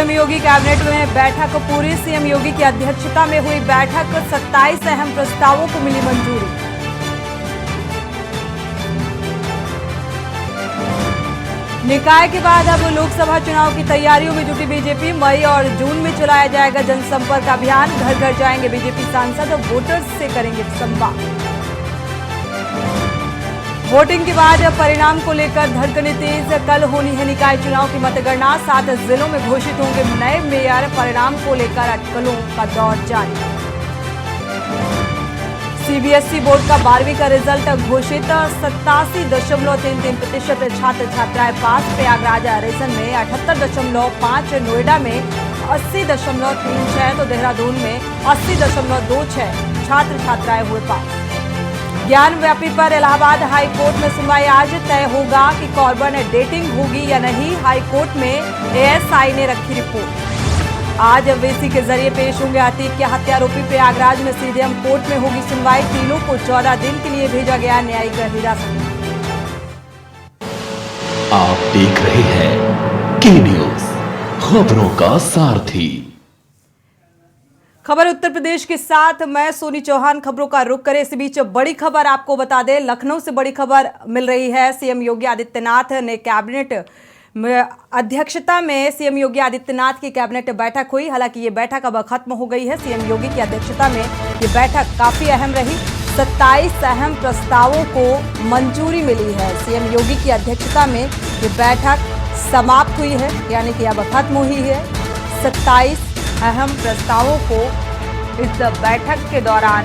CM योगी cabinet में बैठक पूरी। सीएम योगी की अध्यक्षता में हुई बैठक, 27 अहम प्रस्तावों को मिली मंजूरी। निकाय के बाद अब लोकसभा चुनाव की तैयारियों में जुटी बीजेपी। मई और जून में चलाया जाएगा जनसंपर्क अभियान। घर घर जाएंगे बीजेपी सांसद और वोटर्स से करेंगे संवाद। वोटिंग के बाद परिणाम को लेकर धड़कनें तेज। कल होनी है निकाय चुनाव की मतगणना। 7 जिलों में घोषित होंगे नए मेयर। परिणाम को लेकर अटकलों का दौर जारी। सीबीएसई बोर्ड का 12वीं का रिजल्ट घोषित। 87.33% छात्र छात्राएं पास। प्रयागराज रीजन में 78.5, नोएडा में 80.36 तो देहरादून में 80.26 छात्र छात्राएं हुए पास। ज्ञान व्यापी पर इलाहाबाद हाई कोर्ट में सुनवाई आज। तय होगा कि कॉर्बन डेटिंग होगी या नहीं। हाई कोर्ट में एएसआई ने रखी रिपोर्ट। आज वीसी के जरिए पेश होंगे अतीक के हत्यारोपी। प्रयागराज में सीडीएम कोर्ट में होगी सुनवाई। तीनों को 14 दिन के लिए भेजा गया न्यायिक हिरासत में। आप देख रहे हैं के न्यूज, खबरों का सारथी। खबर उत्तर प्रदेश के साथ मैं सोनी चौहान। खबरों का रुख करें। इस बीच बड़ी खबर आपको बता दें, लखनऊ से बड़ी खबर मिल रही है। सीएम योगी आदित्यनाथ ने कैबिनेट अध्यक्षता में सीएम योगी आदित्यनाथ की कैबिनेट बैठक हुई। हालांकि ये बैठक अब खत्म हो गई है। सीएम योगी की अध्यक्षता में ये बैठक काफी अहम रही। 27 अहम प्रस्तावों को मंजूरी मिली है। सीएम योगी की अध्यक्षता में ये बैठक समाप्त हुई है, यानी कि अब खत्म हुई है। 27 अहम प्रस्तावों को इस बैठक के दौरान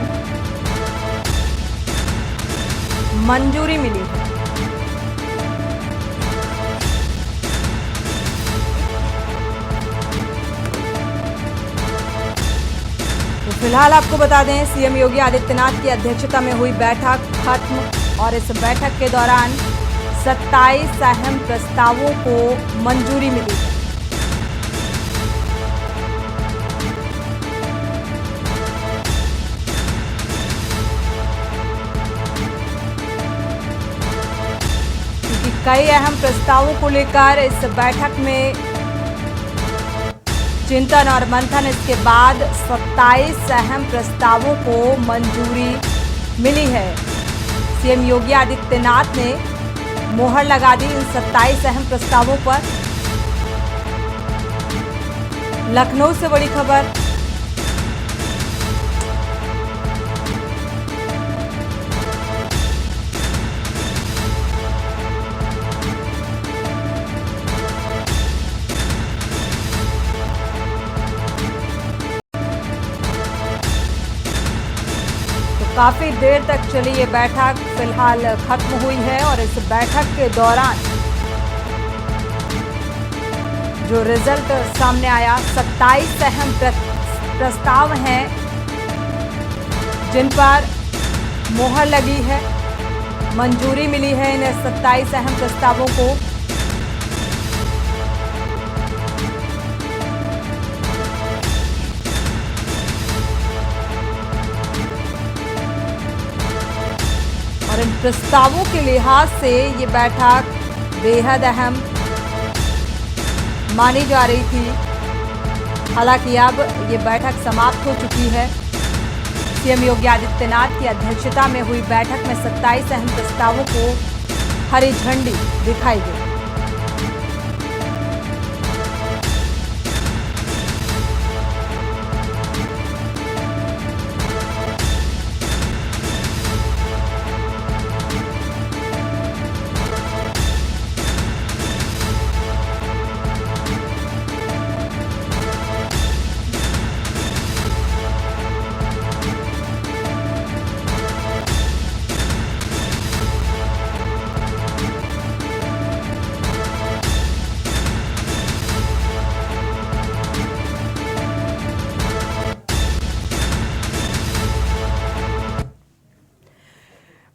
मंजूरी मिली है। तो फिलहाल आपको बता दें, सीएम योगी आदित्यनाथ की अध्यक्षता में हुई बैठक खत्म और इस बैठक के दौरान 27 अहम प्रस्तावों को मंजूरी मिली है। कई अहम प्रस्तावों को लेकर इस बैठक में चिंतन और मंथन। इसके बाद 27 अहम प्रस्तावों को मंजूरी मिली है। सीएम योगी आदित्यनाथ ने मोहर लगा दी इन 27 अहम प्रस्तावों पर। लखनऊ से बड़ी खबर। काफी देर तक चली ये बैठक फिलहाल खत्म हुई है और इस बैठक के दौरान जो रिजल्ट सामने आया, 27 अहम प्रस्ताव हैं जिन पर मोहर लगी है, मंजूरी मिली है इन 27 अहम प्रस्तावों को। और इन प्रस्तावों के लिहाज से ये बैठक बेहद अहम मानी जा रही थी। हालांकि अब ये बैठक समाप्त हो चुकी है। सीएम योगी आदित्यनाथ की अध्यक्षता में हुई बैठक में 27 अहम प्रस्तावों को हरी झंडी दिखाई गई।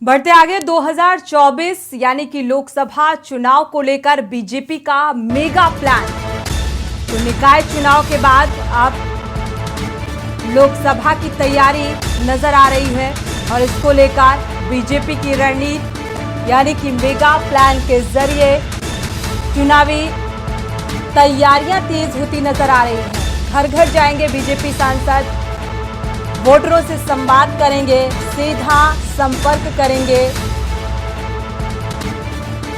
बढ़ते आगे, 2024 यानी कि लोकसभा चुनाव को लेकर बीजेपी का मेगा प्लान। तो निकाय चुनाव के बाद अब लोकसभा की तैयारी नजर आ रही है और इसको लेकर बीजेपी की रणनीति यानी कि मेगा प्लान के जरिए चुनावी तैयारियां तेज होती नजर आ रही हैं। घर घर जाएंगे बीजेपी सांसद, वोटरों से संवाद करेंगे, सीधा संपर्क करेंगे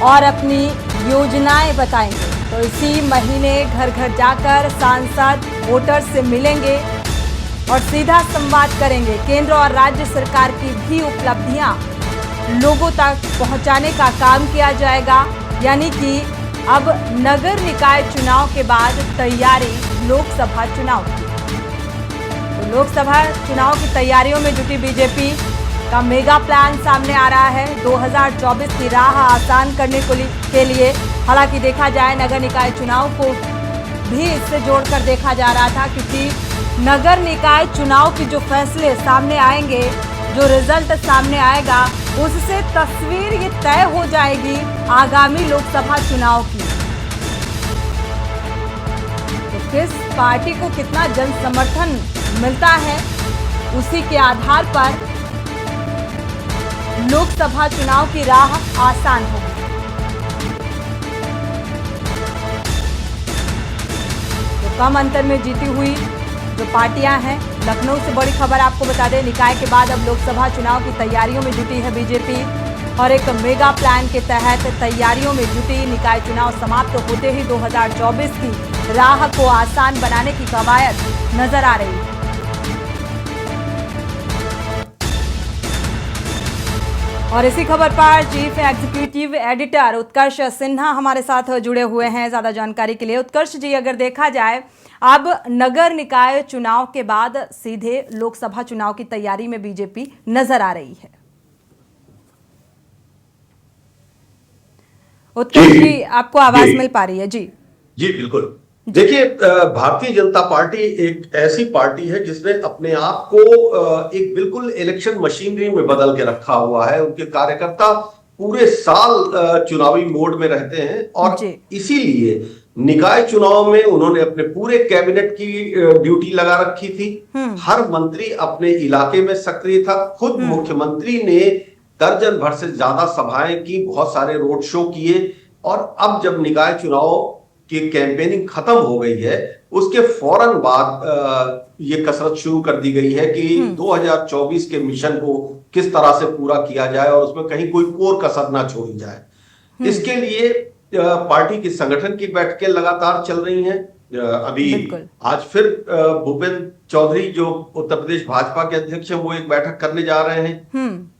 और अपनी योजनाएं बताएंगे। तो इसी महीने घर घर जाकर सांसद वोटर से मिलेंगे और सीधा संवाद करेंगे। केंद्र और राज्य सरकार की भी उपलब्धियां लोगों तक पहुंचाने का काम किया जाएगा। यानी कि अब नगर निकाय चुनाव के बाद तैयारी लोकसभा चुनाव की। तो लोकसभा चुनाव की तैयारियों में जुटी बीजेपी का मेगा प्लान सामने आ रहा है 2024 की राह आसान करने के लिए। हालांकि देखा जाए नगर निकाय चुनाव को भी इससे जोड़कर देखा जा रहा था, क्योंकि नगर निकाय चुनाव की जो फैसले सामने आएंगे, जो रिजल्ट सामने आएगा, उससे तस्वीर ये तय हो जाएगी आगामी लोकसभा चुनाव की। तो किस पार्टी को कितना जन समर्थन मिलता है, उसी के आधार पर लोकसभा चुनाव की राह आसान होगी। तो कम अंतर में जीती हुई जो पार्टियां हैं, लखनऊ से बड़ी खबर आपको बता दें, निकाय के बाद अब लोकसभा चुनाव की तैयारियों में जुटी है बीजेपी और एक मेगा प्लान के तहत तैयारियों में जुटी। निकाय चुनाव समाप्त होते ही 2024 की राह को आसान बनाने की कवायद नजर आ रही है। और इसी खबर पर चीफ एग्जीक्यूटिव एडिटर उत्कर्ष सिन्हा हमारे साथ जुड़े हुए हैं ज्यादा जानकारी के लिए। उत्कर्ष जी, अगर देखा जाए अब नगर निकाय चुनाव के बाद सीधे लोकसभा चुनाव की तैयारी में बीजेपी नजर आ रही है। उत्कर्ष जी, आपको आवाज मिल पा रही है? जी जी बिल्कुल। देखिए, भारतीय जनता पार्टी एक ऐसी पार्टी है जिसने अपने आप को एक बिल्कुल इलेक्शन मशीनरी में बदल के रखा हुआ है। उनके कार्यकर्ता पूरे साल चुनावी मोड में रहते हैं और इसीलिए निकाय चुनाव में उन्होंने अपने पूरे कैबिनेट की ड्यूटी लगा रखी थी। हर मंत्री अपने इलाके में सक्रिय था। खुद मुख्यमंत्री ने दर्जन भर से ज्यादा सभाएं की, बहुत सारे रोड शो किए और अब जब निकाय चुनाव की कैंपेनिंग खत्म हो गई है, उसके फौरन बाद ये कसरत शुरू कर दी गई है कि 2024 के मिशन को किस तरह से पूरा किया जाए और उसमें कहीं कोई कोर कसर ना छोड़ी जाए। इसके लिए पार्टी की संगठन की बैठकें लगातार चल रही हैं। अभी आज फिर भूपेंद्र चौधरी जो उत्तर प्रदेश भाजपा के अध्यक्ष हैं, वो एक बैठक करने जा रहे हैं।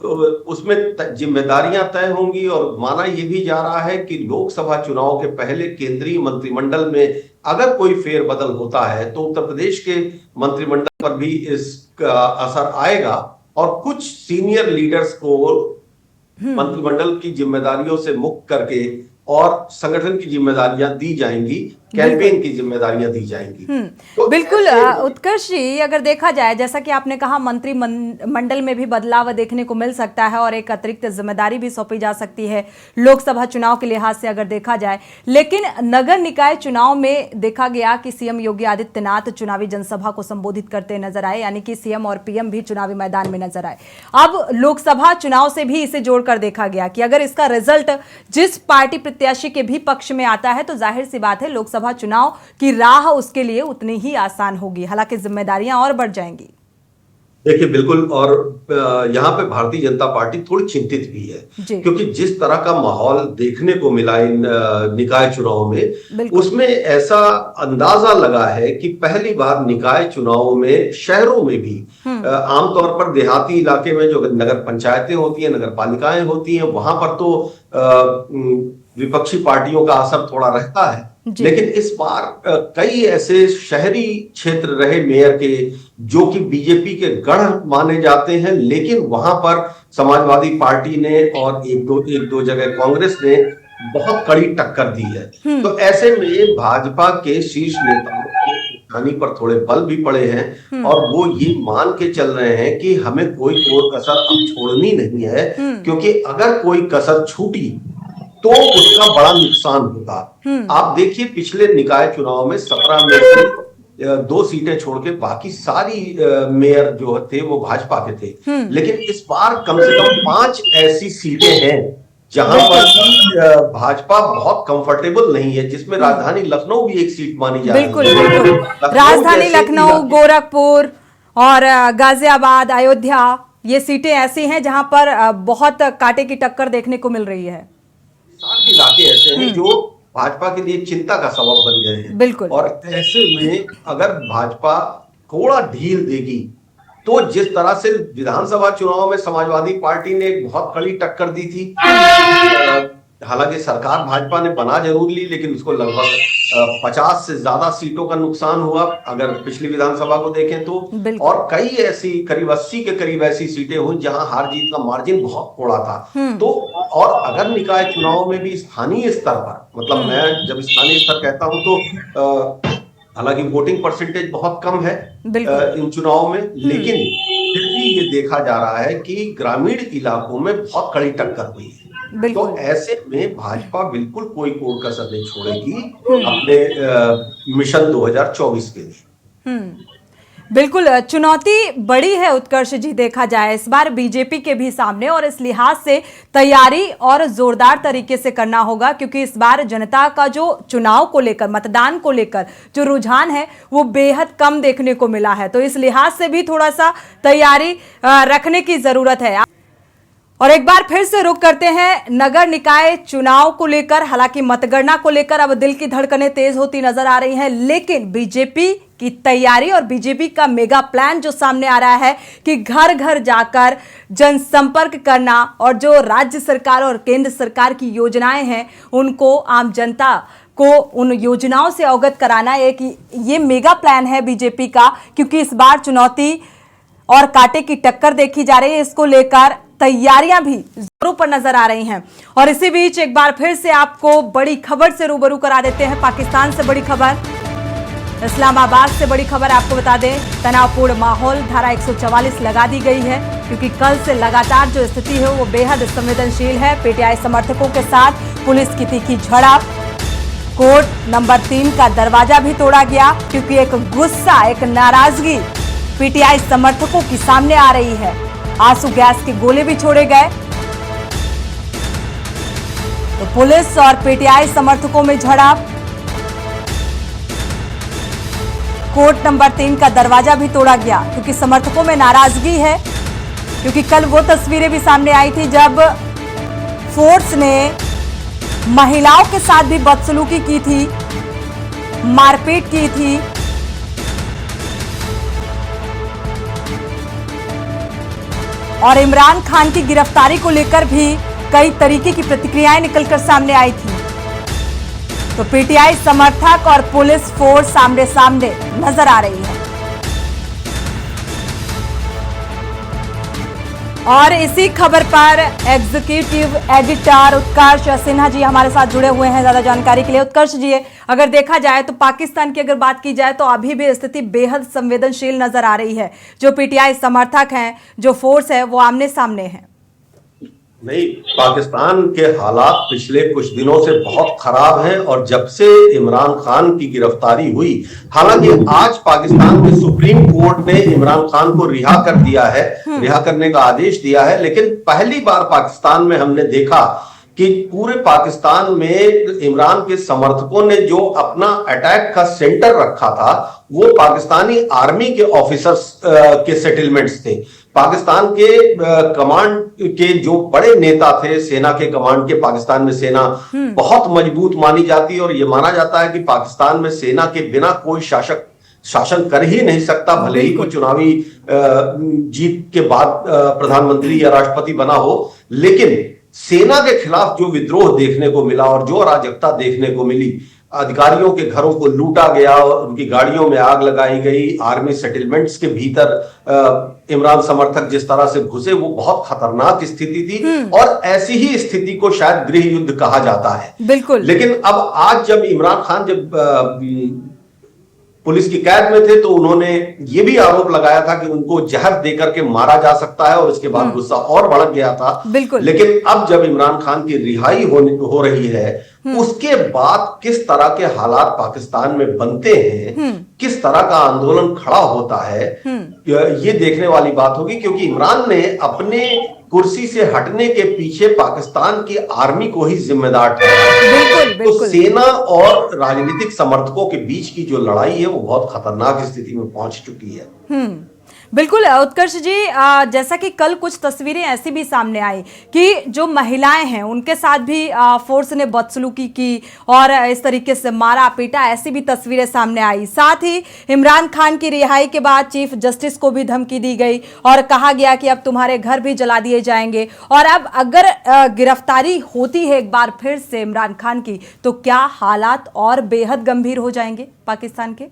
तो उसमें जिम्मेदारियां तय होंगी और माना यह भी जा रहा है कि लोकसभा चुनाव के पहले केंद्रीय मंत्रिमंडल में अगर कोई फेरबदल होता है तो उत्तर प्रदेश के मंत्रिमंडल पर भी इसका असर आएगा और कुछ सीनियर लीडर्स को मंत्रिमंडल की जिम्मेदारियों से मुक्त करके और संगठन की जिम्मेदारियां दी जाएंगी, कैंपेन की जिम्मेदारियां दी जाएंगी। तो बिल्कुल उत्कर्ष जी, अगर देखा जाए जैसा कि आपने कहा, मंत्रिमंडल में भी बदलाव देखने को मिल सकता है और एक अतिरिक्त जिम्मेदारी भी सौंपी जा सकती है लोकसभा चुनाव के लिहाज से अगर देखा जाए। लेकिन नगर निकाय चुनाव में देखा गया कि सीएम योगी आदित्यनाथ चुनावी जनसभा को संबोधित करते नजर आए, यानी कि सीएम और पीएम भी चुनावी मैदान में नजर आए। अब लोकसभा चुनाव से भी इसे जोड़कर देखा गया कि अगर इसका रिजल्ट जिस पार्टी प्रत्याशी के भी पक्ष में आता है तो जाहिर सी बात है लोकसभा चुनाव की राह उसके लिए उतनी ही आसान होगी, हालांकि जिम्मेदारियां और बढ़ जाएंगी। देखिए बिल्कुल, और यहाँ पे भारतीय जनता पार्टी थोड़ी चिंतित भी है क्योंकि जिस तरह का माहौल देखने को मिला इन निकाय चुनाव में, उसमें ऐसा अंदाजा लगा है कि पहली बार निकाय चुनाव में शहरों में भी आमतौर पर देहाती इलाके में जो नगर पंचायतें होती हैं, नगर पालिकाएं होती हैं, वहां पर तो विपक्षी पार्टियों का असर थोड़ा रहता है। लेकिन इस बार कई ऐसे शहरी क्षेत्र रहे मेयर के जो कि बीजेपी के गढ़ माने जाते हैं, लेकिन वहां पर समाजवादी पार्टी ने और एक दो जगह कांग्रेस ने बहुत कड़ी टक्कर दी है। तो ऐसे में भाजपा के शीर्ष नेताओं की उठानी पर थोड़े बल भी पड़े हैं और वो ये मान के चल रहे हैं कि हमें कोई कोर कसर अब छोड़नी नहीं है, क्योंकि अगर कोई कसर छूटी तो उसका बड़ा नुकसान होगा। आप देखिए, पिछले निकाय चुनाव में 17 में से 2 सीटें छोड़ के बाकी सारी मेयर जो थे वो भाजपा के थे, लेकिन इस बार कम से कम 5 ऐसी सीटें हैं जहां पर कि भाजपा बहुत कंफर्टेबल नहीं है, जिसमें राजधानी लखनऊ भी एक सीट मानी जा रही है। बिल्कुल बिल्कुल, राजधानी जैसे लखनऊ, इलाके- गोरखपुर और गाजियाबाद, अयोध्या, ये सीटें ऐसी हैं जहां पर बहुत कांटे की टक्कर देखने को मिल रही है। सारे इलाके ऐसे हैं जो भाजपा के लिए चिंता का सबब बन गए हैं। बिल्कुल। और ऐसे में अगर भाजपा थोड़ा ढील देगी तो जिस तरह से विधानसभा चुनाव में समाजवादी पार्टी ने एक बहुत कड़ी टक्कर दी थी, हालांकि सरकार भाजपा ने बना जरूर ली, लेकिन उसको लगभग 50 से ज्यादा सीटों का नुकसान हुआ अगर पिछली विधानसभा को देखें तो। बिल्कुल। और कई ऐसी करीब 80 के करीब ऐसी सीटें हुई जहां हार जीत का मार्जिन बहुत थोड़ा था। तो और अगर निकाय चुनाव में भी स्थानीय स्तर पर, मतलब मैं जब स्थानीय स्तर कहता हूं तो हालांकि वोटिंग परसेंटेज बहुत कम है इन चुनाव में, लेकिन फिर भी ये देखा जा रहा है कि ग्रामीण इलाकों में बहुत कड़ी टक्कर हुई है। तो ऐसे में भाजपा बिल्कुल कोई कोर कसर नहीं छोड़ेगी अपने मिशन 2024 के लिए। बिल्कुल, चुनौती बड़ी है उत्कर्ष जी, देखा जाए इस बार बीजेपी के भी सामने, और इस लिहाज से तैयारी और जोरदार तरीके से करना होगा, क्योंकि इस बार जनता का जो चुनाव को लेकर, मतदान को लेकर जो रुझान है वो बेहद कम देखने को मिला है। तो इस लिहाज से भी थोड़ा सा तैयारी रखने की जरूरत है। और एक बार फिर से रुक करते हैं नगर निकाय चुनाव को लेकर। हालांकि मतगणना को लेकर अब दिल की धड़कनें तेज होती नजर आ रही हैं, लेकिन बीजेपी की तैयारी और बीजेपी का मेगा प्लान जो सामने आ रहा है कि घर घर जाकर जनसंपर्क करना और जो राज्य सरकार और केंद्र सरकार की योजनाएं हैं उनको आम जनता को उन योजनाओं से अवगत कराना, एक ये मेगा प्लान है बीजेपी का। क्योंकि इस बार चुनौती और कांटे की टक्कर देखी जा रही है, इसको लेकर तैयारियां भी जोरों पर नजर आ रही हैं। और इसी बीच एक बार फिर से आपको बड़ी खबर से रूबरू करा देते हैं। पाकिस्तान से बड़ी खबर, इस्लामाबाद से बड़ी खबर आपको बता दें, तनावपूर्ण माहौल, धारा 144 लगा दी गई है, क्योंकि कल से लगातार जो स्थिति है वो बेहद संवेदनशील है। पीटीआई समर्थकों के साथ पुलिस की तीखी झड़प, कोर्ट नंबर 3 का दरवाजा भी तोड़ा गया, क्योंकि एक गुस्सा, एक नाराजगी पीटीआई समर्थकों की सामने आ रही है। आंसू गैस के गोले भी छोड़े गए। तो पुलिस और पीटीआई समर्थकों में झड़प, कोर्ट नंबर 3 का दरवाजा भी तोड़ा गया, क्योंकि समर्थकों में नाराजगी है। क्योंकि कल वो तस्वीरें भी सामने आई थी जब फोर्स ने महिलाओं के साथ भी बदसलूकी की थी, मारपीट की थी। और इमरान खान की गिरफ्तारी को लेकर भी कई तरीके की प्रतिक्रियाएं निकलकर सामने आई थी। तो पीटीआई समर्थक और पुलिस फोर्स आमने सामने नजर आ रही है। और इसी खबर पर एग्जीक्यूटिव एडिटर उत्कर्ष सिन्हा जी हमारे साथ जुड़े हुए हैं ज्यादा जानकारी के लिए। उत्कर्ष जी, अगर देखा जाए तो पाकिस्तान की अगर बात की जाए तो अभी भी स्थिति बेहद संवेदनशील नजर आ रही है। जो पीटीआई समर्थक हैं, जो फोर्स है, वो आमने सामने है। नहीं, पाकिस्तान के हालात पिछले कुछ दिनों से बहुत खराब हैं, और जब से इमरान खान की गिरफ्तारी हुई, हालांकि आज पाकिस्तान के सुप्रीम कोर्ट ने इमरान खान को रिहा कर दिया है, रिहा करने का आदेश दिया है, लेकिन पहली बार पाकिस्तान में हमने देखा कि पूरे पाकिस्तान में इमरान के समर्थकों ने जो अपना अटैक का सेंटर रखा था वो पाकिस्तानी आर्मी के ऑफिसर्स के सेटलमेंट्स थे। पाकिस्तान के कमांड के जो बड़े नेता थे, सेना के कमांड के, पाकिस्तान में सेना बहुत मजबूत मानी जाती है, और यह माना जाता है कि पाकिस्तान में सेना के बिना कोई शासन कर ही नहीं सकता, भले ही कोई चुनावी जीत के बाद प्रधानमंत्री या राष्ट्रपति बना हो। लेकिन सेना के खिलाफ जो विद्रोह देखने को मिला और जो अराजकता देखने को मिली, अधिकारियों के घरों को लूटा गया, उनकी गाड़ियों में आग लगाई गई, आर्मी सेटलमेंट्स के भीतर इमरान समर्थक जिस तरह से घुसे, वो बहुत खतरनाक स्थिति थी। और ऐसी ही स्थिति को शायद गृह युद्ध कहा जाता है। बिल्कुल। लेकिन अब आज जब इमरान खान पुलिस की कैद में थे तो उन्होंने ये भी आरोप लगाया था कि उनको जहर देकर के मारा जा सकता है, और इसके बाद गुस्सा और बढ़ गया था। बिल्कुल। लेकिन अब जब इमरान खान की रिहाई हो रही है उसके बाद किस तरह के हालात पाकिस्तान में बनते हैं, किस तरह का आंदोलन खड़ा होता है, ये देखने वाली बात होगी। क्योंकि इमरान ने अपने कुर्सी से हटने के पीछे पाकिस्तान की आर्मी को ही जिम्मेदार ठहराया। तो सेना और राजनीतिक समर्थकों के बीच की जो लड़ाई है वो बहुत खतरनाक स्थिति में पहुंच चुकी है। बिल्कुल उत्कर्ष जी, जैसा कि कल कुछ तस्वीरें ऐसी भी सामने आई कि जो महिलाएं हैं उनके साथ भी फोर्स ने बदसलूकी की और इस तरीके से मारा पीटा, ऐसी भी तस्वीरें सामने आई। साथ ही इमरान खान की रिहाई के बाद चीफ जस्टिस को भी धमकी दी गई और कहा गया कि अब तुम्हारे घर भी जला दिए जाएंगे। और अब अगर गिरफ्तारी होती है एक बार फिर से इमरान खान की, तो क्या हालात और बेहद गंभीर हो जाएंगे पाकिस्तान के?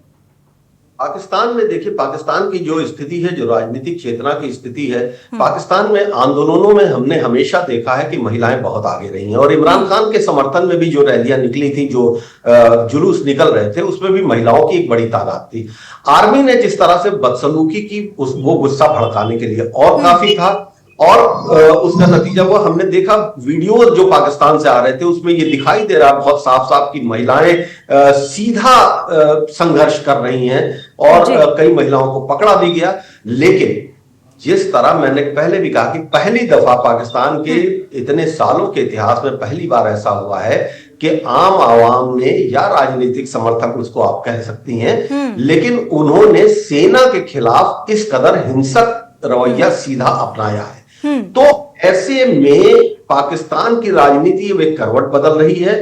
पाकिस्तान में देखिए, पाकिस्तान की जो स्थिति है, जो राजनीतिक चेतना की स्थिति है, पाकिस्तान में आंदोलनों में हमने हमेशा देखा है कि महिलाएं बहुत आगे रही हैं। और इमरान खान के समर्थन में भी जो रैलियां निकली थी, जो जुलूस निकल रहे थे, उसमें भी महिलाओं की एक बड़ी तादाद थी। आर्मी ने जिस तरह से बदसलूकी की, वो गुस्सा भड़काने के लिए और काफी था। और उसका नतीजा हुआ, हमने देखा वीडियोस जो पाकिस्तान से आ रहे थे उसमें ये दिखाई दे रहा बहुत साफ साफ कि महिलाएं सीधा संघर्ष कर रही हैं और कई महिलाओं को पकड़ा भी गया। लेकिन जिस तरह मैंने पहले भी कहा कि पहली दफा पाकिस्तान के इतने सालों के इतिहास में पहली बार ऐसा हुआ है कि आम आवाम ने, या राजनीतिक समर्थक उसको आप कह सकती हैं, लेकिन उन्होंने सेना के खिलाफ इस कदर हिंसक रवैया सीधा अपनाया है। तो ऐसे में पाकिस्तान की राजनीति में करवट बदल रही है।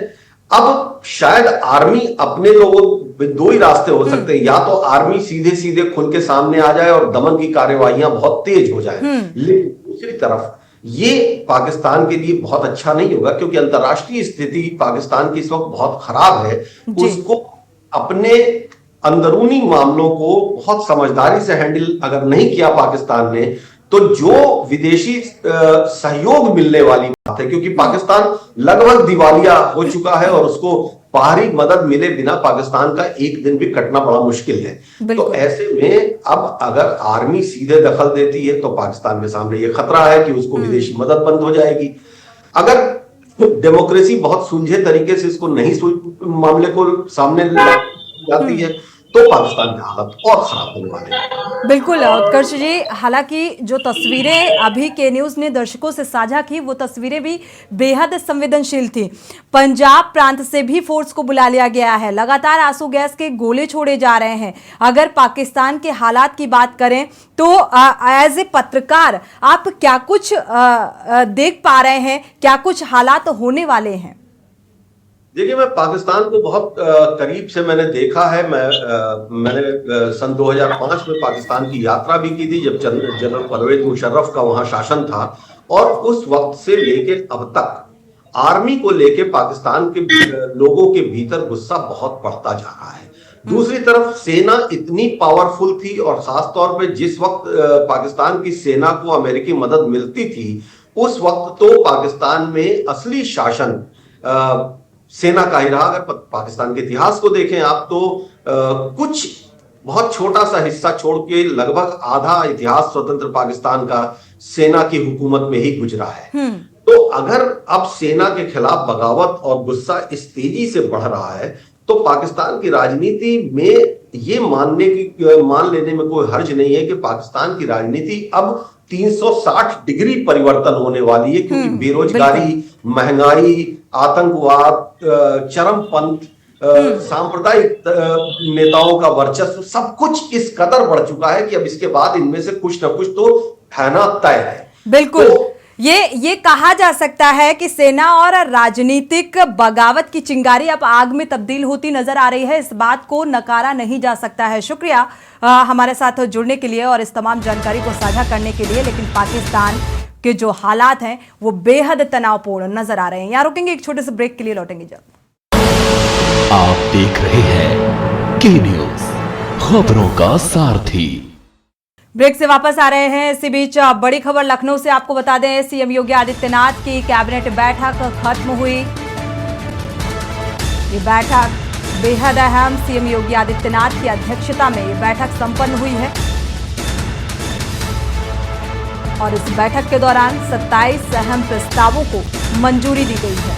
अब शायद आर्मी अपने लोगों, दो ही रास्ते हो सकते हैं, या तो आर्मी सीधे सीधे खुल के सामने आ जाए और दमन की कार्यवाहियां बहुत तेज हो जाए, लेकिन दूसरी तरफ ये पाकिस्तान के लिए बहुत अच्छा नहीं होगा, क्योंकि अंतर्राष्ट्रीय स्थिति पाकिस्तान की इस वक्त बहुत खराब है। उसको अपने अंदरूनी मामलों को बहुत समझदारी से हैंडल अगर नहीं किया पाकिस्तान ने, तो जो विदेशी सहयोग मिलने वाली बात है, क्योंकि पाकिस्तान लगभग दिवालिया हो चुका है और उसको बाहरी मदद मिले बिना पाकिस्तान का एक दिन भी कटना बड़ा मुश्किल है। तो ऐसे में अब अगर आर्मी सीधे दखल देती है तो पाकिस्तान के सामने ये खतरा है कि उसको विदेशी मदद बंद हो जाएगी। अगर डेमोक्रेसी बहुत सुलझे तरीके से इसको नहीं मामले को सामने लाती है तो पाकिस्तान के हालत और खराब होने वाले हैं। बिल्कुल उत्कर्ष जी, हालांकि जो तस्वीरें अभी के न्यूज ने दर्शकों से साझा की वो तस्वीरें भी बेहद संवेदनशील थी। पंजाब प्रांत से भी फोर्स को बुला लिया गया है, लगातार आंसू गैस के गोले छोड़े जा रहे हैं। अगर पाकिस्तान के हालात की बात करें तो एज ए पत्रकार आप क्या कुछ देख पा रहे हैं, क्या कुछ हालात होने वाले हैं? देखिए, मैं पाकिस्तान को बहुत करीब से मैंने देखा है। मैंने सन 2005 में पाकिस्तान की यात्रा भी की थी, जब जनरल परवेज मुशर्रफ का वहां शासन था। और उस वक्त से लेके अब तक आर्मी को लेके पाकिस्तान के लोगों के भीतर गुस्सा बहुत बढ़ता जा रहा है। दूसरी तरफ सेना इतनी पावरफुल थी, और खासतौर पे जिस वक्त पाकिस्तान की सेना को अमेरिकी मदद मिलती थी, उस वक्त तो पाकिस्तान में असली शासन सेना का ही रहा। अगर पाकिस्तान के इतिहास को देखें आप तो कुछ बहुत छोटा सा हिस्सा छोड़ के लगभग आधा इतिहास स्वतंत्र पाकिस्तान का सेना की हुकूमत में ही गुजरा है। तो अगर अब सेना के खिलाफ बगावत और गुस्सा इस तेजी से बढ़ रहा है तो पाकिस्तान की राजनीति में ये मान लेने में कोई हर्ज नहीं है कि पाकिस्तान की राजनीति अब 360 डिग्री परिवर्तन होने वाली है, क्योंकि बेरोजगारी, महंगाई, आतंकवाद, चरमपंथ, सांप्रदायिक नेताओं का वर्चस्व, सब कुछ इस कदर बढ़ चुका है कि अब इसके बाद इनमें से कुछ ना कुछ तो कहना तय है। बिल्कुल, ये कहा जा सकता है कि सेना और राजनीतिक बगावत की चिंगारी अब आग में तब्दील होती नजर आ रही है। इस बात को नकारा नहीं जा सकता है। शुक्रिया हमारे साथ जुड़ने के लिए और इस तमाम जानकारी को साझा करने के लिए। लेकिन पाकिस्तान के जो हालात हैं वो बेहद तनावपूर्ण नजर आ रहे हैं। यहाँ रुकेंगे एक छोटे से ब्रेक के लिए, लौटेंगे जल्द। आप देख रहे हैं के न्यूज, खबरों का सारथी। ब्रेक से वापस आ रहे हैं। इसी बीच बड़ी खबर लखनऊ से आपको बता दें, सीएम योगी आदित्यनाथ की कैबिनेट बैठक खत्म हुई। ये बैठक बेहद अहम, सीएम योगी आदित्यनाथ की अध्यक्षता में ये बैठक संपन्न हुई है और इस बैठक के दौरान 27 अहम प्रस्तावों को मंजूरी दी गई है।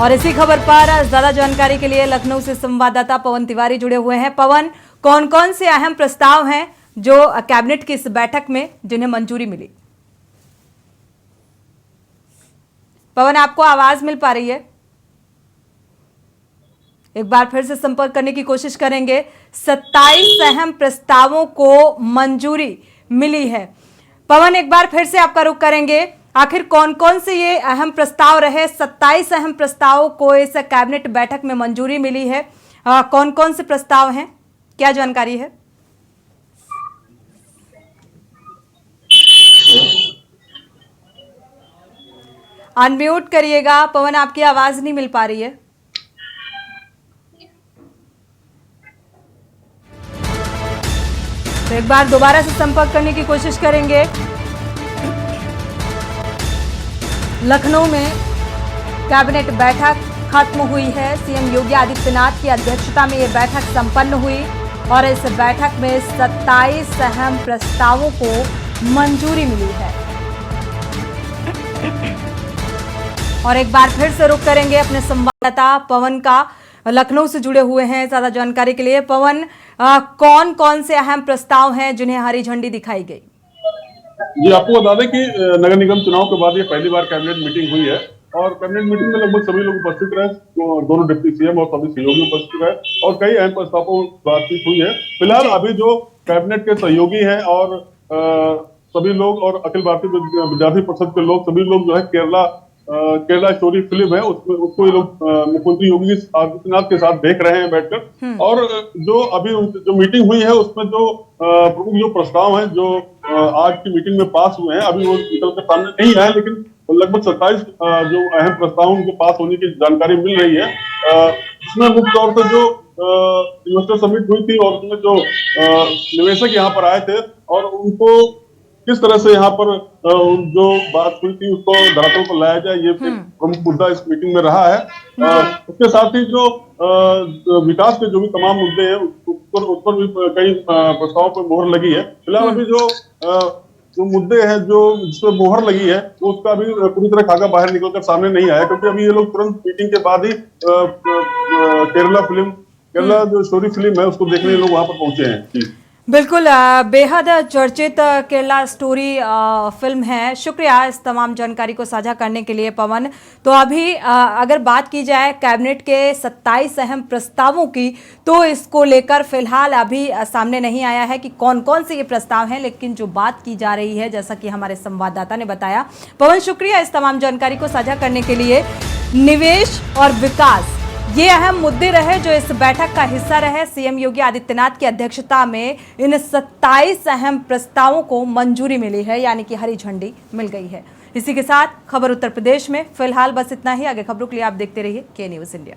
और इसी खबर पर ज्यादा जानकारी के लिए लखनऊ से संवाददाता पवन तिवारी जुड़े हुए हैं। पवन, कौन कौन से अहम प्रस्ताव हैं जो कैबिनेट की इस बैठक में जिन्हें मंजूरी मिली? पवन, आपको आवाज मिल पा रही है? एक बार फिर से संपर्क करने की कोशिश करेंगे। 27 अहम प्रस्तावों को मंजूरी मिली है। पवन, एक बार फिर से आपका रुख करेंगे, आखिर कौन कौन से ये अहम प्रस्ताव रहे? 27 अहम प्रस्तावों को इस कैबिनेट बैठक में मंजूरी मिली है। कौन कौन से प्रस्ताव हैं, क्या जानकारी है? अनम्यूट करिएगा पवन, आपकी आवाज नहीं मिल पा रही है। तो एक बार दोबारा से संपर्क करने की कोशिश करेंगे। लखनऊ में कैबिनेट बैठक खत्म हुई है। सीएम योगी आदित्यनाथ की अध्यक्षता में यह बैठक संपन्न हुई और इस बैठक में 27 अहम प्रस्तावों को मंजूरी मिली है। और एक बार फिर से रुख करेंगे अपने संवाददाता पवन का, लखनऊ से जुड़े हुए हैं ज्यादा जानकारी के लिए। पवन, कौन कौन से अहम प्रस्ताव हैं जिन्हें हरी झंडी दिखाई गई? जी, आपको बता दें कि नगर निगम चुनाव के बाद ये पहली बार कैबिनेट मीटिंग हुई है और कैबिनेट मीटिंग में लगभग सभी लोग उपस्थित रहे, दोनों डिप्टी सीएम और सभी सहयोगी उपस्थित रहे और कई अहम प्रस्तावों पर बातचीत हुई है। फिलहाल अभी जो कैबिनेट के सहयोगी हैं और सभी लोग और अखिल भारतीय विद्यार्थी परिषद के लोग, सभी लोग जो है केरला स्टोरी फिल्म है उसको ये लोग मुख्यमंत्री योगी आदित्यनाथ के साथ देख रहे हैं बैठकर। और जो अभी जो मीटिंग हुई है उसमें जो प्रमुख जो प्रस्ताव हैं जो आज की मीटिंग में पास हुए हैं, अभी वो निकल कर सामने नहीं आए, लेकिन लगभग 27 जो अहम प्रस्ताव उनको पास होने की जानकारी मिल रही है। इसमें मुख्य तौर पर जो इन्वेस्टर समिट हुई थी और उसमें जो निवेशक यहाँ पर आए थे और उनको किस तरह से यहाँ पर जो बात हुई थी उसको धरातल पर लाया जाए, ये प्रमुख मुद्दा इस मीटिंग में रहा है। उसके साथ ही जो विकास के जो भी तमाम मुद्दे हैं उस पर भी कई प्रस्तावों पर मोहर लगी है। फिलहाल अभी जो मुद्दे हैं जो जिसपे मोहर लगी है वो उसका अभी पूरी तरह खाका बाहर निकलकर सामने नहीं आया, क्योंकि अभी ये लोग तुरंत मीटिंग के बाद ही केरला जो स्टोरी फिल्म है उसको देखने लोग वहां पर पहुंचे हैं। बिल्कुल, बेहद चर्चित केरला स्टोरी फिल्म है। शुक्रिया इस तमाम जानकारी को साझा करने के लिए पवन। तो अभी अगर बात की जाए कैबिनेट के 27 अहम प्रस्तावों की, तो इसको लेकर फिलहाल अभी सामने नहीं आया है कि कौन कौन से ये प्रस्ताव हैं, लेकिन जो बात की जा रही है जैसा कि हमारे संवाददाता ने बताया। पवन, शुक्रिया इस तमाम जानकारी को साझा करने के लिए। निवेश और विकास, ये अहम मुद्दे रहे जो इस बैठक का हिस्सा रहे। सीएम योगी आदित्यनाथ की अध्यक्षता में इन 27 अहम प्रस्तावों को मंजूरी मिली है, यानी कि हरी झंडी मिल गई है। इसी के साथ खबर उत्तर प्रदेश में फिलहाल बस इतना ही। आगे खबरों के लिए आप देखते रहिए के न्यूज़ इंडिया।